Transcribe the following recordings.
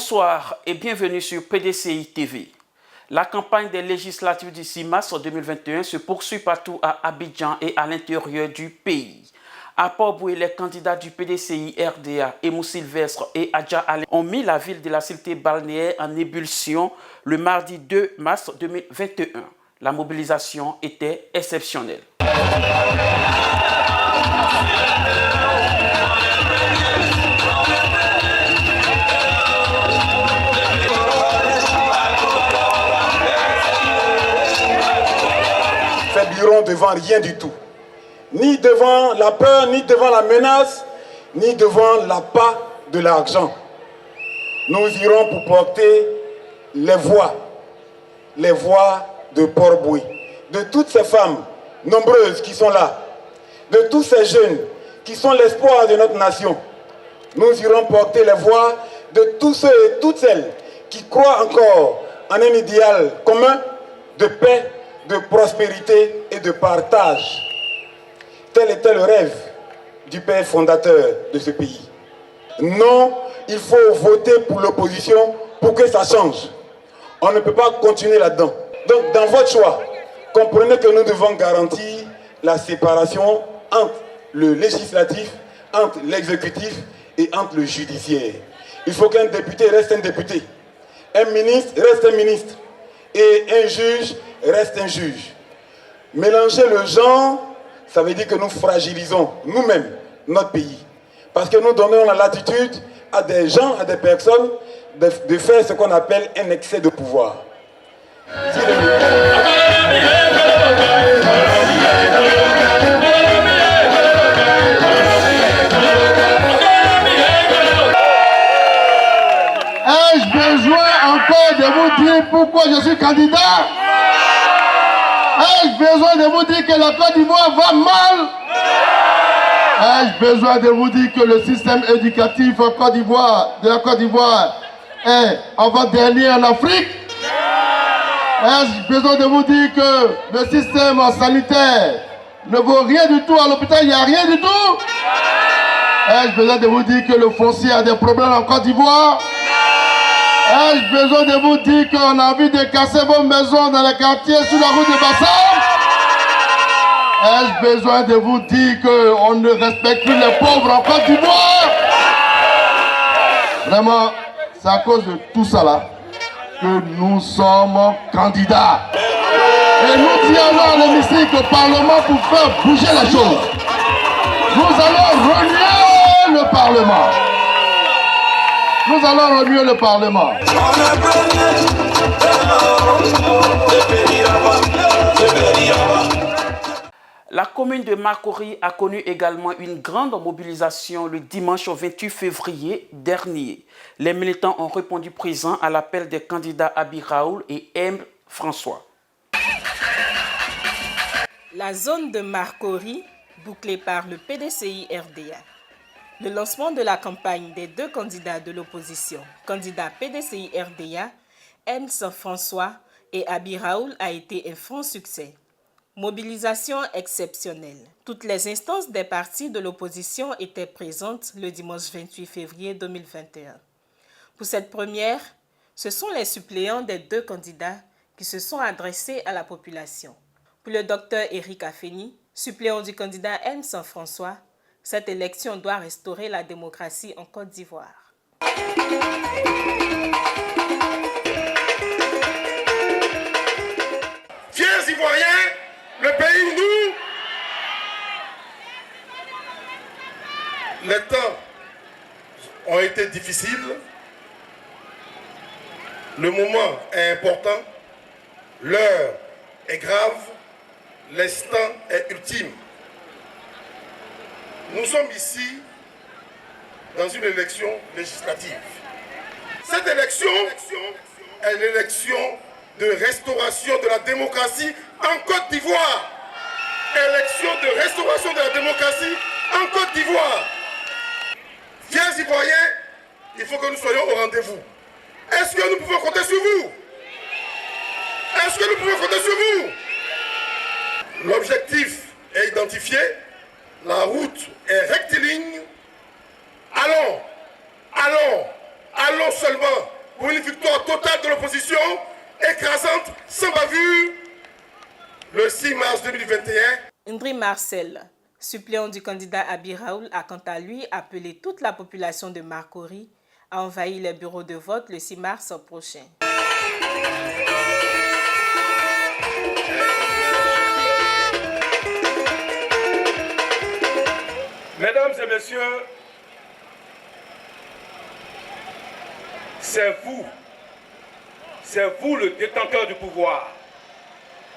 Bonsoir et bienvenue sur PDCI TV. La campagne des législatives du 6 mars 2021 se poursuit partout à Abidjan et à l'intérieur du pays. À Port-Boué, les candidats du PDCI RDA, Emou Sylvestre et Adja Alain, ont mis la ville de la cité balnéaire en ébullition le mardi 2 mars 2021. La mobilisation était exceptionnelle. Faiblir devant rien du tout, ni devant la peur, ni devant la menace, ni devant l'appât de l'argent. Nous irons pour porter les voix de Port-Boué, de toutes ces femmes nombreuses qui sont là, de tous ces jeunes qui sont l'espoir de notre nation. Nous irons porter les voix de tous ceux et toutes celles qui croient encore en un idéal commun de paix, de prospérité et de partage. Tel était le rêve du père fondateur de ce pays. Non, il faut voter pour l'opposition pour que ça change. On ne peut pas continuer là-dedans. Donc, dans votre choix, comprenez que nous devons garantir la séparation entre le législatif, entre l'exécutif et entre le judiciaire. Il faut qu'un député reste un député, un ministre reste un ministre et un juge reste un juge. Mélanger le genre, ça veut dire que nous fragilisons nous-mêmes notre pays. Parce que nous donnons la latitude à des gens, à des personnes, de faire ce qu'on appelle un excès de pouvoir. Ai-je besoin encore de vous dire pourquoi je suis candidat? Ai-je besoin de vous dire que la Côte d'Ivoire va mal? Ai-je besoin de vous dire que le système éducatif de la Côte d'Ivoire est avant-dernier en Afrique? Ai-je besoin de vous dire que le système sanitaire ne vaut rien du tout? À l'hôpital, il n'y a rien du tout? Ai-je besoin de vous dire que le foncier a des problèmes en Côte d'Ivoire? Ai-je besoin de vous dire qu'on a envie de casser vos maisons dans les quartiers sur la route de Bassam? Ai-je besoin de vous dire qu'on ne respecte plus les pauvres en Côte d'Ivoire? Vraiment, c'est à cause de tout ça là que nous sommes candidats. Et nous allons à l'hémicycle au Parlement pour faire bouger les choses. Nous allons renier le Parlement. Nous allons remuer le Parlement. La commune de Makori a connu également une grande mobilisation le dimanche 28 février dernier. Les militants ont répondu présents à l'appel des candidats Abi Raoul et M. François. La zone de Makori, bouclée par le PDCI RDA. Le lancement de la campagne des deux candidats de l'opposition, candidat PDCI RDA, M. François et Abi Raoul, a été un franc succès. Mobilisation exceptionnelle. Toutes les instances des partis de l'opposition étaient présentes le dimanche 28 février 2021. Pour cette première, ce sont les suppléants des deux candidats qui se sont adressés à la population. Pour le docteur Éric Afeni, suppléant du candidat M. François, cette élection doit restaurer la démocratie en Côte d'Ivoire. Fiers Ivoiriens, le pays nous. Les temps ont été difficiles. Le moment est important. L'heure est grave. L'instant est ultime. Nous sommes ici dans une élection législative. Cette élection est l'élection de restauration de la démocratie en Côte d'Ivoire. Élection de restauration de la démocratie en Côte d'Ivoire. Fiers Ivoiriens, il faut que nous soyons au rendez-vous. Est-ce que nous pouvons compter sur vous? Est-ce que nous pouvons compter sur vous? L'objectif est identifié. La route est rectiligne. Allons, allons, Allons seulement pour une victoire totale de l'opposition, écrasante, sans bavure, le 6 mars 2021. Ndri Marcel, suppléant du candidat Abi Raoul, a quant à lui appelé toute la population de Marcory à envahir les bureaux de vote le 6 mars prochain. Mesdames et messieurs, c'est vous le détenteur du pouvoir.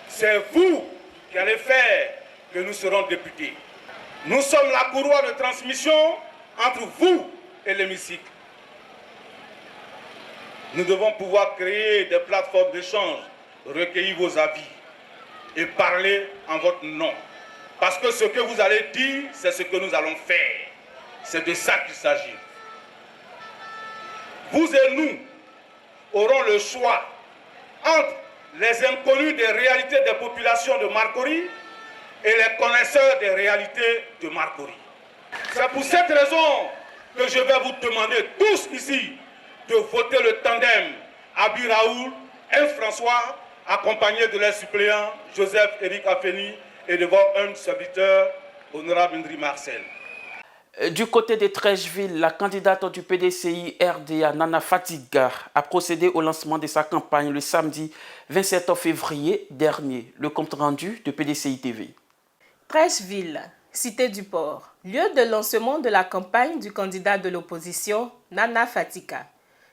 C'est vous qui allez faire que nous serons députés. Nous sommes la courroie de transmission entre vous et l'hémicycle. Nous devons pouvoir créer des plateformes d'échange, recueillir vos avis et parler en votre nom. Parce que ce que vous allez dire, c'est ce que nous allons faire. C'est de ça qu'il s'agit. Vous et nous aurons le choix entre les inconnus des réalités des populations de Marcory et les connaisseurs des réalités de Marcory. C'est pour cette raison que je vais vous demander tous ici de voter le tandem Abi Raoul, M. François, accompagné de leurs suppléants Joseph Éric Afeni et de votre humble serviteur, honorable Ndri Marcel. Du côté de Treichville, la candidate du PDCI RDA, Nana Fatiga, a procédé au lancement de sa campagne le samedi 27 février dernier. Le compte rendu de PDCI TV. Treichville, cité du port, lieu de lancement de la campagne du candidat de l'opposition, Nana Fatiga.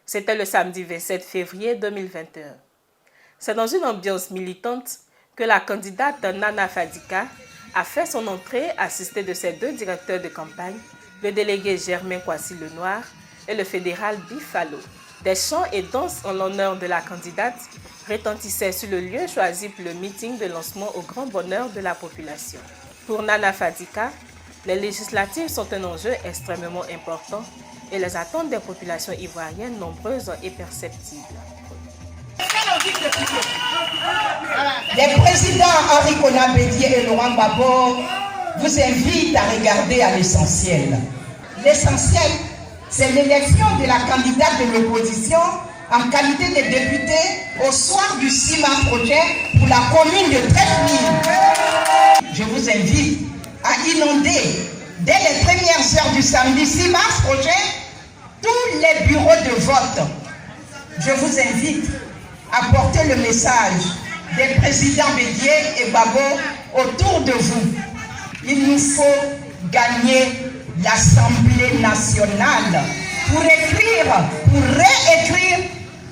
C'était le samedi 27 février 2021. C'est dans une ambiance militante que la candidate Nana Fatiga a fait son entrée assistée de ses deux directeurs de campagne, le délégué Germain Kwasi-Lenoir et le fédéral Bifalo. Des chants et danses en l'honneur de la candidate retentissaient sur le lieu choisi pour le meeting de lancement au grand bonheur de la population. Pour Nana Fatiga, les législatives sont un enjeu extrêmement important et les attentes des populations ivoiriennes nombreuses et perceptibles. Les présidents Henri Konan Bédié et Laurent Gbagbo vous invitent à regarder à l'essentiel. L'essentiel, c'est l'élection de la candidate de l'opposition en qualité de députée au soir du 6 mars prochain pour la commune de Treichville. Je vous invite à inonder dès les premières heures du samedi 6 mars prochain tous les bureaux de vote. Je vous invite à porter le message des présidents Bédié et Gbagbo autour de vous. Il nous faut gagner l'Assemblée nationale pour réécrire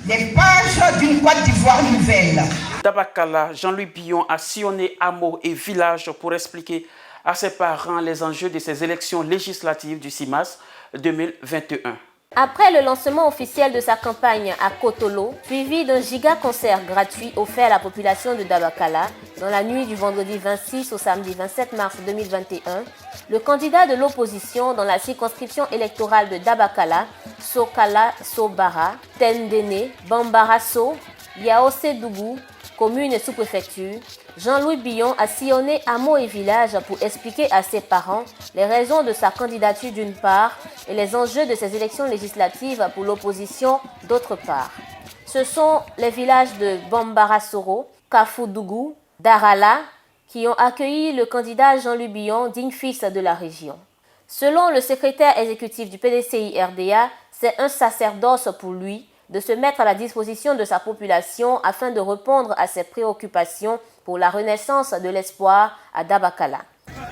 les pages d'une Côte d'Ivoire nouvelle. Dabakala, Jean-Louis Billon a sillonné hameaux et villages pour expliquer à ses parents les enjeux de ces élections législatives du 6 mars 2021. Après le lancement officiel de sa campagne à Kotolo, suivi d'un giga-concert gratuit offert à la population de Dabakala dans la nuit du vendredi 26 au samedi 27 mars 2021, le candidat de l'opposition dans la circonscription électorale de Dabakala, Sokala Sobara, Tendene, Bambarasso, Yaosédougou, commune et sous-préfecture, Jean-Louis Billon a sillonné hameaux et villages pour expliquer à ses parents les raisons de sa candidature d'une part et les enjeux de ces élections législatives pour l'opposition d'autre part. Ce sont les villages de Bambarassoro, Kafoudougou, Darala qui ont accueilli le candidat Jean-Louis Billon, digne fils de la région. Selon le secrétaire exécutif du PDCI RDA, c'est un sacerdoce pour lui de se mettre à la disposition de sa population afin de répondre à ses préoccupations pour la renaissance de l'espoir à Dabakala.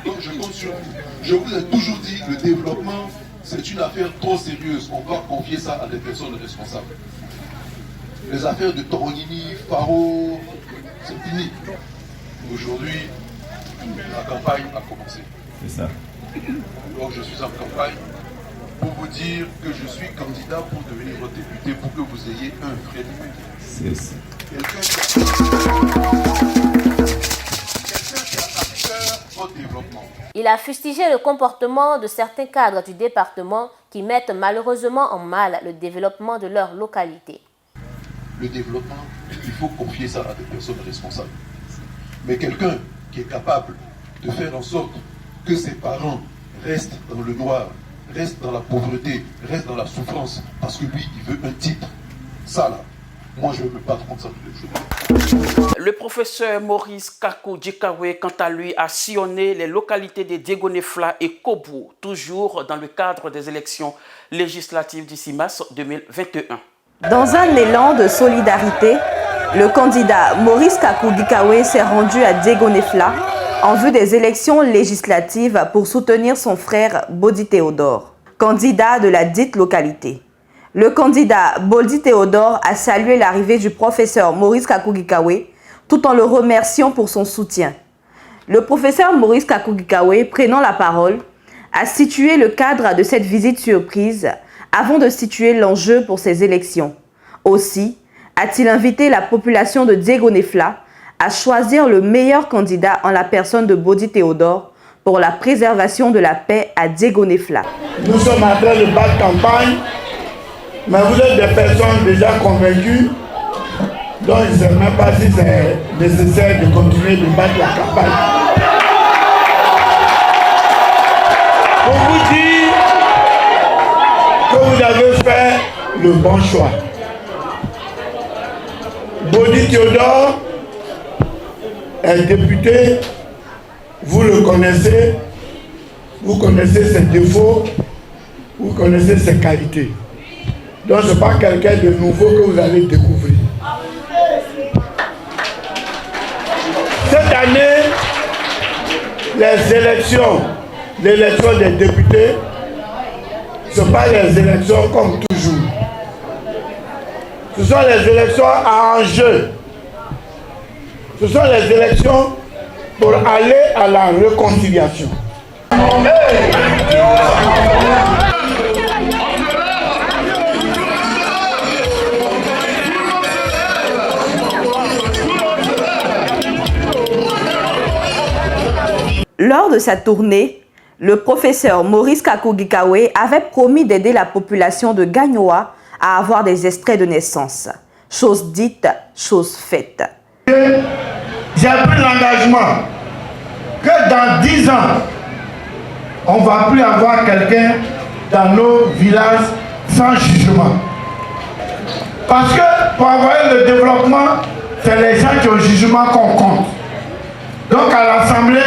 Donc je compte sur vous. Je vous ai toujours dit que le développement, c'est une affaire trop sérieuse. On doit confier ça à des personnes responsables. Les affaires de Toronini, Faro, c'est fini. Aujourd'hui, la campagne a commencé. C'est ça. Donc je suis en campagne pour vous dire que je suis candidat pour devenir votre député, pour que vous ayez un vrai député. C'est ça. Quelqu'un qui a peur au développement. Il a fustigé le comportement de certains cadres du département qui mettent malheureusement en mal le développement de leur localité. Le développement, il faut confier ça à des personnes responsables. Mais quelqu'un qui est capable de faire en sorte que ses parents restent dans le noir, reste dans la pauvreté, reste dans la souffrance, parce que lui, il veut un titre. Ça là, moi je veux me battre contre ça tous les jours. Le professeur Maurice Kakou Dikawe, quant à lui, a sillonné les localités de Diegonefla et Kobo, toujours dans le cadre des élections législatives du 6 mars 2021. Dans un élan de solidarité, le candidat Maurice Kakou Dikawe s'est rendu à Diegonefla en vue des élections législatives pour soutenir son frère Bodi Théodore, candidat de la dite localité. Le candidat Bodi Théodore a salué l'arrivée du professeur Maurice Kakou Dikawe tout en le remerciant pour son soutien. Le professeur Maurice Kakou Dikawe, prenant la parole, a situé le cadre de cette visite surprise avant de situer l'enjeu pour ces élections. Aussi, a-t-il invité la population de Diegonefla à choisir le meilleur candidat en la personne de Bodi Théodore pour la préservation de la paix à Diegonefla. Nous sommes en train de battre campagne, mais vous êtes des personnes déjà convaincues, donc je ne sais même pas si c'est nécessaire de continuer de battre la campagne. Pour vous dire que vous avez fait le bon choix. Bodi Théodore est député, vous le connaissez, vous connaissez ses défauts, vous connaissez ses qualités. Donc ce n'est pas quelqu'un de nouveau que vous allez découvrir. Cette année, les élections, l'élection des députés, ce ne sont pas les élections comme toujours. Ce sont les élections à enjeu. Ce sont les élections pour aller à la réconciliation. Lors de sa tournée, le professeur Maurice Kakou Dikawe avait promis d'aider la population de Gagnoa à avoir des extraits de naissance. Chose dite, chose faite. J'ai pris l'engagement que dans 10 ans, on ne va plus avoir quelqu'un dans nos villages sans jugement. Parce que pour avoir le développement, c'est les gens qui ont le jugement qu'on compte. Donc à l'Assemblée,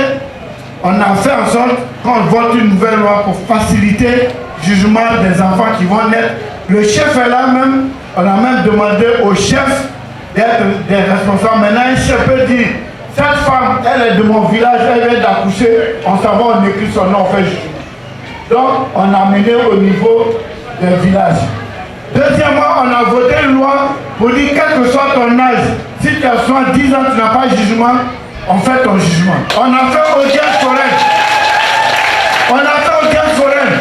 on a fait en sorte qu'on vote une nouvelle loi pour faciliter le jugement des enfants qui vont naître. Le chef est là même, on a même demandé au chef d'être des responsables. Maintenant, un chef peut dire, cette femme, elle est de mon village, elle vient d'accoucher, on s'en va, on écrit son nom, on fait jugement. Donc, on a mené au niveau des villages. Deuxièmement, on a voté une loi pour dire, quel que soit ton âge, si tu as 70 ans, tu n'as pas de jugement, on fait ton jugement. On a fait audience foraine. On a fait audience foraine.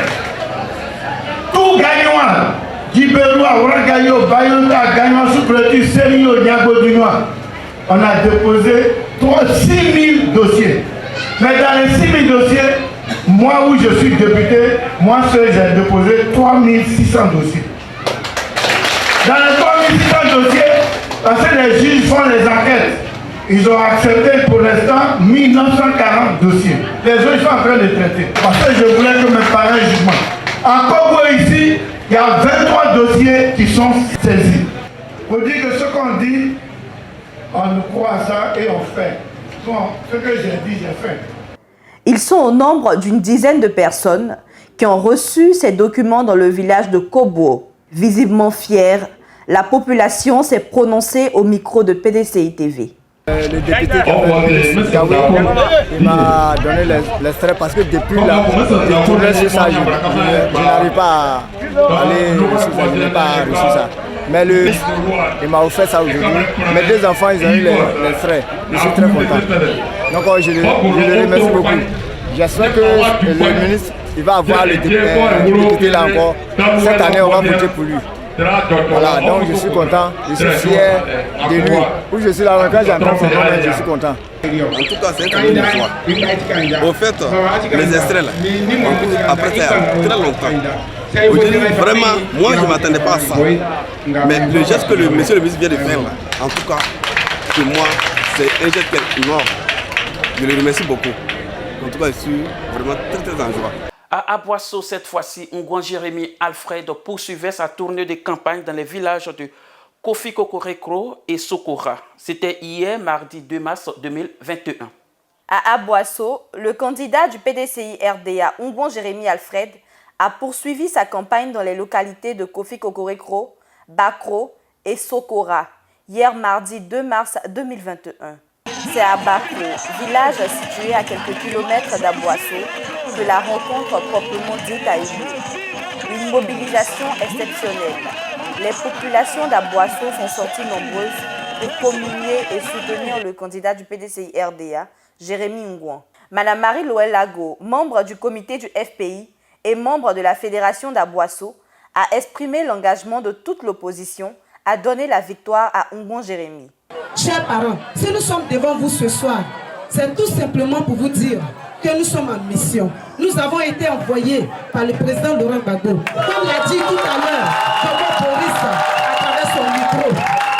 Tout gagnant, Djiberoua, Ourangayo, Bayonta, gagnant sous-préfecture, Sérigno, Niago-Dunois. On a déposé 6 000 dossiers. Mais dans les 6 000 dossiers, moi où je suis député, moi seul j'ai déposé 3 600 dossiers. Dans les 3 600 dossiers, parce que les juges font les enquêtes, ils ont accepté pour l'instant 1940 dossiers. Les autres sont en train de traiter. Parce que je voulais que mes parents jugement. En Congo ici, il y a 23 dossiers qui sont saisis. Pour dire que ce qu'on dit, on nous croit à ça et on fait. Bon, ce que j'ai dit, j'ai fait. Ils sont au nombre d'une dizaine de personnes qui ont reçu ces documents dans le village de Kobo. Visiblement fière, la population s'est prononcée au micro de PDCI TV. Le député il m'a donné l'extrait parce que depuis là, je tournais sur ça, je n'arrive pas à aller reçu ça, je n'ai pas reçu ça. Mais il m'a offert ça aujourd'hui. Mes 2 enfants, ils ont eu l'extrait. Je suis très content. Donc je le remercie beaucoup. J'espère que le ministre il va avoir le député là encore. Cette année, on va voter pour lui. Voilà, donc je suis content, je suis fier de lui. Où je suis là, quand j'entends son nom, je suis content. En tout cas, c'est un cadeau de foi. Au fait, les extraits là, après ça, très longtemps. Aujourd'hui, vraiment, moi je ne m'attendais pas à ça. Mais le geste que le monsieur le ministre vient de faire là, en tout cas, pour moi, c'est un geste énorme. Je le remercie beaucoup. En tout cas, je suis vraiment très en joie. À Aboisseau, cette fois-ci, Ngouan Jérémy Alfred poursuivait sa tournée de campagne dans les villages de Kofi Kokorekro et Sokora. C'était hier, mardi 2 mars 2021. À Aboisseau, le candidat du PDCI-RDA, Ngouan Jérémy Alfred, a poursuivi sa campagne dans les localités de Kofi Kokorekro, Bakro et Sokora, hier mardi 2 mars 2021. C'est à Bakro, village situé à quelques kilomètres d'Aboisseau, que la rencontre proprement dite a eu lieu. Une mobilisation exceptionnelle. Les populations d'Aboisseau sont sorties nombreuses pour communier et soutenir le candidat du PDCI-RDA, Jérémy Ngouan. Madame Marie-Loël Lago, membre du comité du FPI et membre de la fédération d'Aboisseau, a exprimé l'engagement de toute l'opposition à donner la victoire à Ngouan Jérémy. Chers parents, si nous sommes devant vous ce soir, c'est tout simplement pour vous dire que nous sommes en mission. Nous avons été envoyés par le président Laurent Gbagbo. Comme l'a dit tout à l'heure, Boris à travers son micro,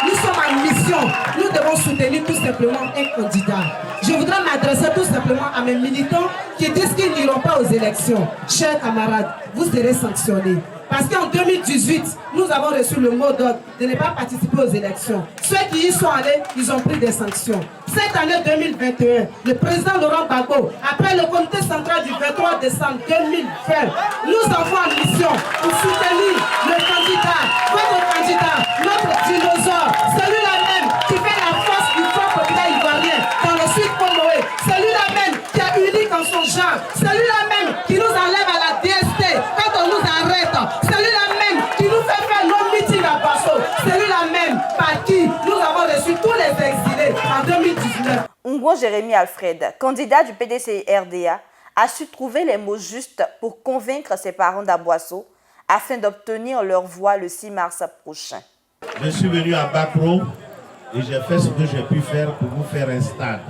nous sommes en mission. Nous devons soutenir tout simplement un candidat. Je voudrais m'adresser tout simplement à mes militants qui disent qu'ils n'iront pas aux élections. Chers camarades, vous serez sanctionnés. Parce qu'en 2018, nous avons reçu le mot d'ordre de ne pas participer aux élections. Ceux qui y sont allés, ils ont pris des sanctions. Cette année 2021, le président Laurent Gbagbo, après le comité central du 23 décembre 2020, nous envoie en mission pour soutenir le candidat, votre candidat, notre dinosaure, celui-là même qui fait la force du Front populaire ivoirien dans le sud Comoé, celui-là même qui est unique en son genre, celui-là même qui nous enlève à la DST quand on nous arrête, celui-là même qui nous fait faire nos meetings à Basso, celui-là même par qui nous avons reçu tous les exilés en 2019. Ngouan Jérémy Alfred, candidat du PDCI-RDA, a su trouver les mots justes pour convaincre ses parents d'Aboisseau afin d'obtenir leur voix le 6 mars prochain. Je suis venu à Bakro et j'ai fait ce que j'ai pu faire pour vous faire un stade.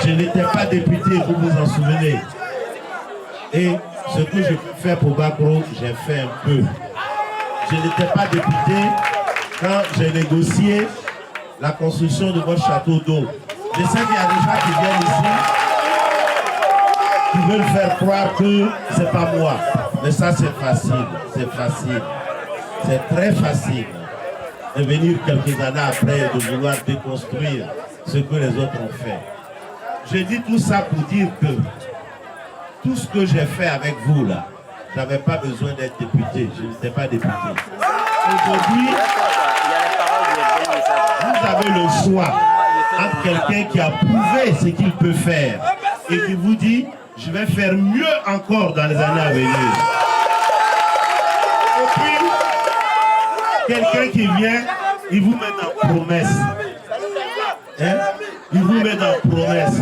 Je n'étais pas député, vous vous en souvenez. Et ce que je peux faire pour Bakro, j'ai fait un peu. Je n'étais pas député quand j'ai négocié la construction de votre château d'eau. Je sais qu'il y a des gens qui viennent ici, qui veulent faire croire que c'est pas moi. Mais ça c'est facile, c'est facile. C'est très facile de venir quelques années après et de vouloir déconstruire ce que les autres ont fait. Je dis tout ça pour dire que tout ce que j'ai fait avec vous là, je n'avais pas besoin d'être député, je n'étais pas député. Aujourd'hui, vous avez le choix entre quelqu'un qui a prouvé ce qu'il peut faire et qui vous dit je vais faire mieux encore dans les années à venir. Et puis, quelqu'un qui vient, il vous met dans promesse. Hein? Il vous met dans promesse.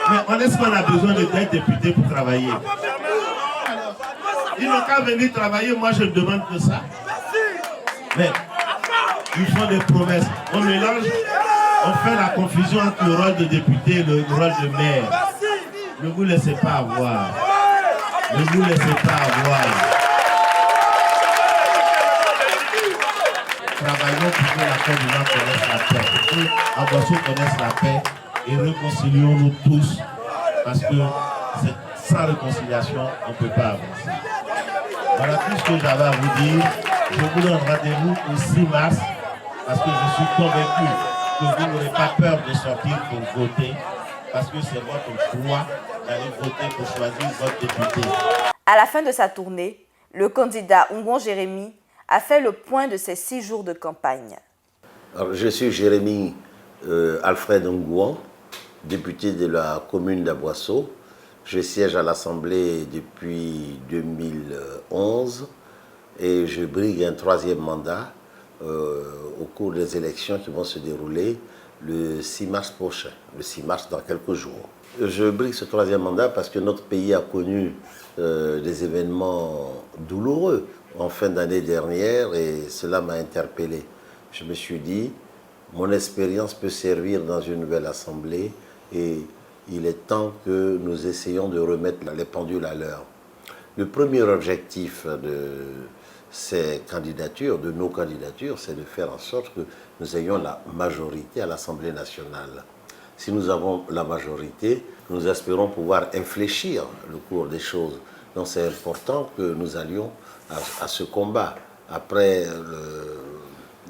Mais honnêtement, on a besoin d'être député pour travailler. Ils n'ont qu'à venir travailler, moi je ne demande que ça. Mais ils font des promesses. On mélange, on fait la confusion entre le rôle de député et le rôle de maire. Ne vous laissez pas avoir. Ne vous laissez pas avoir. Travaillons pour que la Côte connaisse la paix. Pour que Aboisseau connaisse la paix et réconcilions-nous tous. Parce que sans réconciliation, on ne peut pas avancer. Voilà tout ce que j'avais à vous dire. Je vous donne rendez-vous au 6 mars parce que je suis convaincu que vous n'aurez pas peur de sortir pour voter parce que c'est votre droit d'aller voter pour choisir votre député. À la fin de sa tournée, le candidat Ngouan Jérémy a fait le point de ses 6 jours de campagne. Alors, je suis Jérémy Alfred Ngouan, député de la commune d'Aboisseau. Je siège à l'Assemblée depuis 2011 et je brigue un 3e mandat au cours des élections qui vont se dérouler le 6 mars prochain, le 6 mars dans quelques jours. Je brigue ce 3e mandat parce que notre pays a connu des événements douloureux en fin d'année dernière et cela m'a interpellé. Je me suis dit, mon expérience peut servir dans une nouvelle Assemblée et il est temps que nous essayions de remettre les pendules à l'heure. Le premier objectif de ces candidatures, de nos candidatures, c'est de faire en sorte que nous ayons la majorité à l'Assemblée nationale. Si nous avons la majorité, nous espérons pouvoir infléchir le cours des choses. Donc c'est important que nous allions à ce combat. Après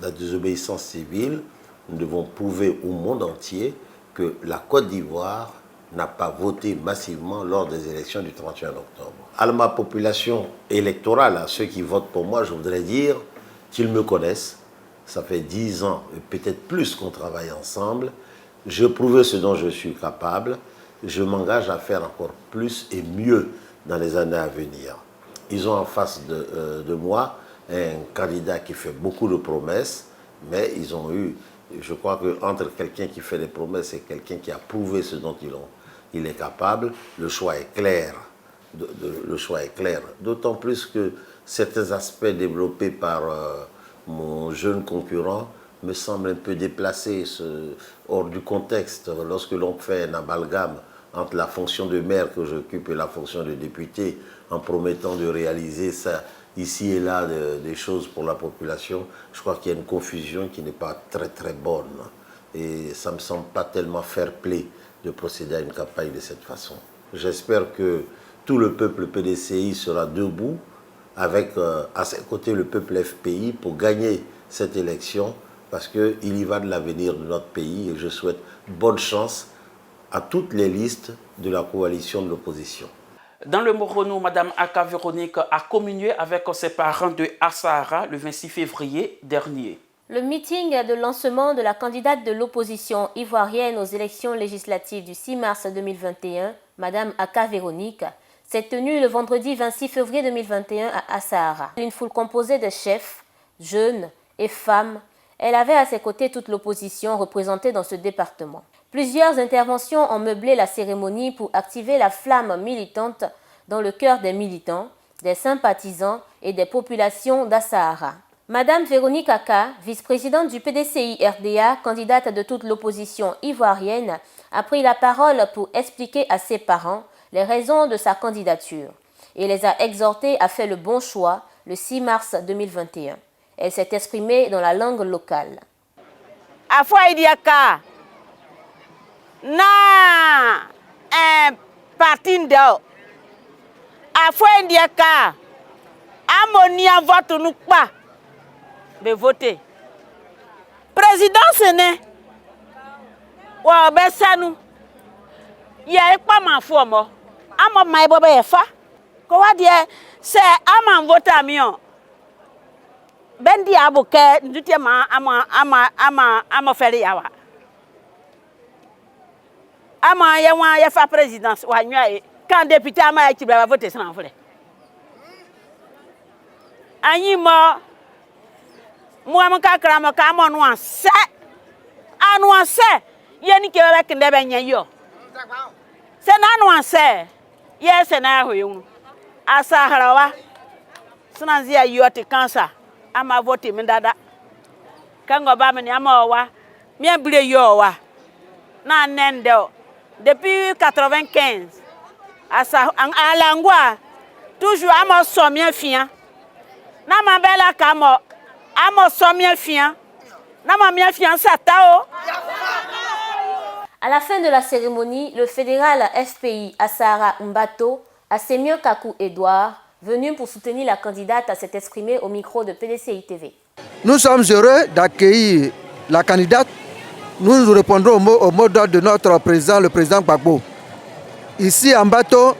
la désobéissance civile, nous devons prouver au monde entier que la Côte d'Ivoire n'a pas voté massivement lors des élections du 31 octobre. À ma population électorale, à ceux qui votent pour moi, je voudrais dire qu'ils me connaissent. Ça fait 10 ans et peut-être plus qu'on travaille ensemble. Je prouvais ce dont je suis capable. Je m'engage à faire encore plus et mieux dans les années à venir. Ils ont en face de moi un candidat qui fait beaucoup de promesses, mais ils ont eu, je crois qu'entre quelqu'un qui fait des promesses et quelqu'un qui a prouvé ce dont il est capable, le choix est clair. Le choix est clair. D'autant plus que certains aspects développés par mon jeune concurrent me semblent un peu déplacés, hors du contexte. Lorsque l'on fait un amalgame entre la fonction de maire que j'occupe et la fonction de député, en promettant de réaliser ça ici et là des choses pour la population, je crois qu'il y a une confusion qui n'est pas très très bonne. Et ça ne me semble pas tellement fair-play de procéder à une campagne de cette façon. J'espère que tout le peuple PDCI sera debout, avec à ses côtés le peuple FPI pour gagner cette élection, parce qu'il y va de l'avenir de notre pays et je souhaite bonne chance à toutes les listes de la coalition de l'opposition. Dans le Morono, Mme Aka Véronique a communié avec ses parents de Assahara le 26 février dernier. Le meeting de lancement de la candidate de l'opposition ivoirienne aux élections législatives du 6 mars 2021, Mme Aka Véronique, s'est tenu le vendredi 26 février 2021 à Assahara. Une foule composée de chefs, jeunes et femmes, elle avait à ses côtés toute l'opposition représentée dans ce département. Plusieurs interventions ont meublé la cérémonie pour activer la flamme militante dans le cœur des militants, des sympathisants et des populations d'Assahara. Madame Véronique Aka, vice-présidente du PDCI-RDA, candidate de toute l'opposition ivoirienne, a pris la parole pour expliquer à ses parents les raisons de sa candidature et les a exhortés à faire le bon choix le 6 mars 2021. Elle s'est exprimée dans la langue locale. Na parti de Afouendiaka Amonia vote nous pas de voter président Séné wa besanu ya pas ma fomo amo mai bobe efa ko wa die se ama vote amion bendi abuke ndutie ma ama fere yawa ama ya fa présidence wa nyae quand député ama ya tibra voter sans vrai anyi mo am ka krama ka mo no ase anu ase ye ni ke be kende be nya yo se na anu ase ye se na ho yo Assahara wa sunanzi ya yo te cancer ama voter mi dada kango ba me ni ama wa mi abire yo wa na nendo depuis 95 à Langwa toujours à mon sommet fiant na ma belle kamo à mon sommet fiant na ma mien fiant satao. À la fin de la cérémonie, le fédéral FPI Assahara Mbato, Assemio Kakou Edouard, venu pour soutenir la candidate, s'est exprimé au micro de PDCI TV. Nous sommes heureux d'accueillir la candidate. Nous répondrons au mot d'ordre de notre président, le président Gbagbo. Ici, en bateau,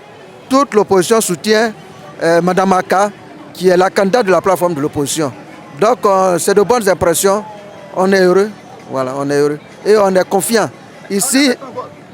toute l'opposition soutient Mme Aka, qui est la candidate de la plateforme de l'opposition. Donc, c'est de bonnes impressions. On est heureux. Voilà, on est heureux. Et on est confiant. Ici,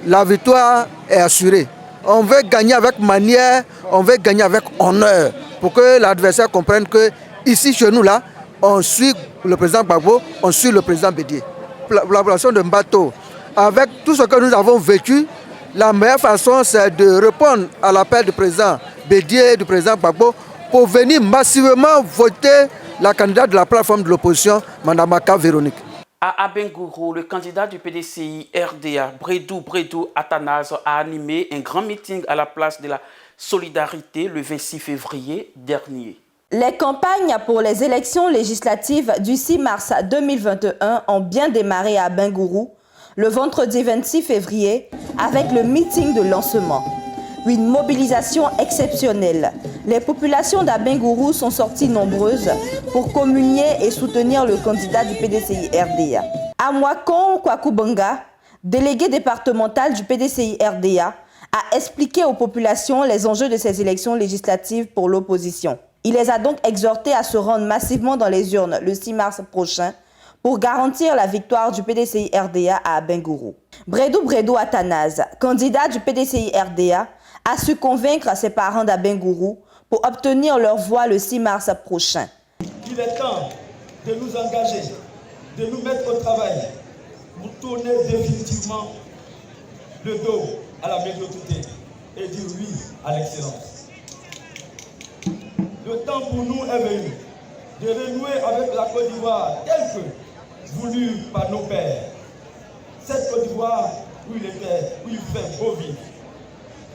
la victoire est assurée. On veut gagner avec manière, on veut gagner avec honneur, pour que l'adversaire comprenne que ici, chez nous, là, on suit le président Gbagbo, on suit le président Bédié. La population de Mbato, avec tout ce que nous avons vécu, la meilleure façon c'est de répondre à l'appel du président Bédié et du président Gbagbo pour venir massivement voter la candidate de la plateforme de l'opposition, Mme Aka Véronique. À Abengourou, le candidat du PDCI RDA, Bredou Athanase, a animé un grand meeting à la place de la Solidarité le 26 février dernier. Les campagnes pour les élections législatives du 6 mars 2021 ont bien démarré à Abengourou, le vendredi 26 février avec le meeting de lancement. Une mobilisation exceptionnelle. Les populations d'Abengourou sont sorties nombreuses pour communier et soutenir le candidat du PDCI-RDA. Amwakon Kwakubanga, délégué départemental du PDCI-RDA, a expliqué aux populations les enjeux de ces élections législatives pour l'opposition. Il les a donc exhortés à se rendre massivement dans les urnes le 6 mars prochain pour garantir la victoire du PDCI-RDA à Abengourou. Bredou Athanase, candidat du PDCI-RDA, a su convaincre ses parents d'Abengourou pour obtenir leur voix le 6 mars prochain. Il est temps de nous engager, de nous mettre au travail pour tourner définitivement le dos à la médiocrité et dire oui à l'excellence. Le temps pour nous est venu de renouer avec la Côte d'Ivoire telle que voulue par nos pères. Cette Côte d'Ivoire où il fait beau vivre.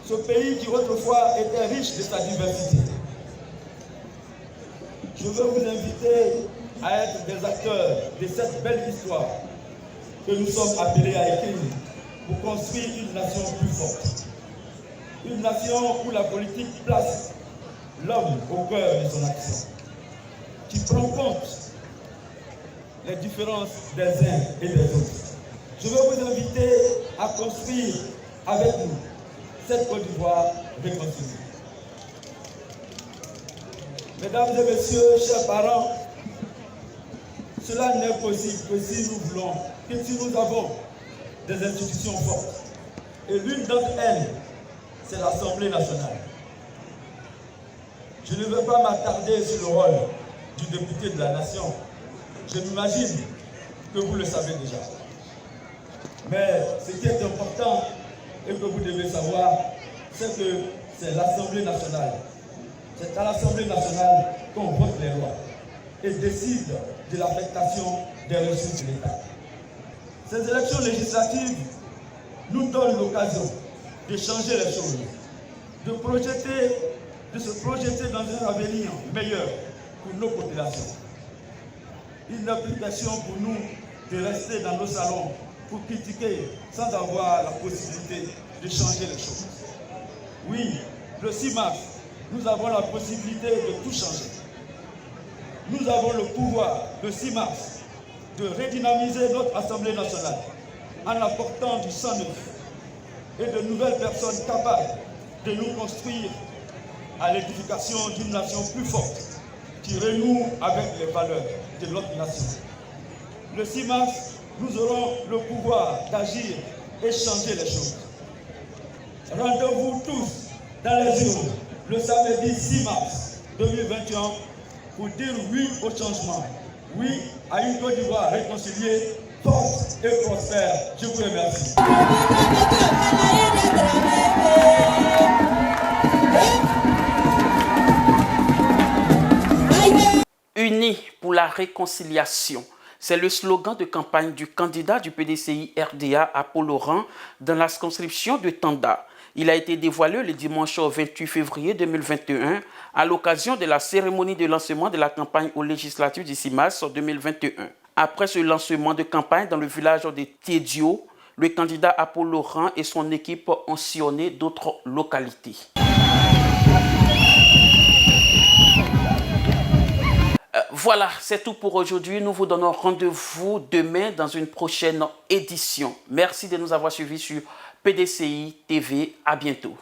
Ce pays qui autrefois était riche de sa diversité. Je veux vous inviter à être des acteurs de cette belle histoire que nous sommes appelés à écrire pour construire une nation plus forte. Une nation où la politique place l'homme au cœur de son action, qui prend compte les différences des uns et des autres. Je veux vous inviter à construire avec nous cette Côte d'Ivoire réconciliée. Mesdames et messieurs, chers parents, cela n'est possible que si nous voulons, que si nous avons des institutions fortes. Et l'une d'entre elles, c'est l'Assemblée nationale. Je ne veux pas m'attarder sur le rôle du député de la nation. Je m'imagine que vous le savez déjà. Mais ce qui est important et que vous devez savoir, c'est que c'est l'Assemblée nationale. C'est à l'Assemblée nationale qu'on vote les lois et décide de l'affectation des ressources de l'État. Ces élections législatives nous donnent l'occasion de changer les choses, de se projeter dans un avenir meilleur pour nos populations. Il n'est plus question pour nous de rester dans nos salons pour critiquer sans avoir la possibilité de changer les choses. Oui, le 6 mars, nous avons la possibilité de tout changer. Nous avons le pouvoir, le 6 mars, de redynamiser notre Assemblée nationale en apportant du sang neuf et de nouvelles personnes capables de nous construire à l'édification d'une nation plus forte qui renoue avec les valeurs de notre nation. Le 6 mars, nous aurons le pouvoir d'agir et changer les choses. Rendez-vous tous dans les urnes le samedi 6 mars 2021 pour dire oui au changement, oui à une Côte d'Ivoire réconciliée, forte et prospère. Je vous remercie. Unis pour la réconciliation. C'est le slogan de campagne du candidat du PDCI-RDA à Poloran dans la circonscription de Tanda. Il a été dévoilé le dimanche 28 février 2021 à l'occasion de la cérémonie de lancement de la campagne aux législatives du 6 mars 2021. Après ce lancement de campagne dans le village de Tédio, le candidat à Poloran et son équipe ont sillonné d'autres localités. Voilà, c'est tout pour aujourd'hui. Nous vous donnons rendez-vous demain dans une prochaine édition. Merci de nous avoir suivis sur PDCI TV. À bientôt.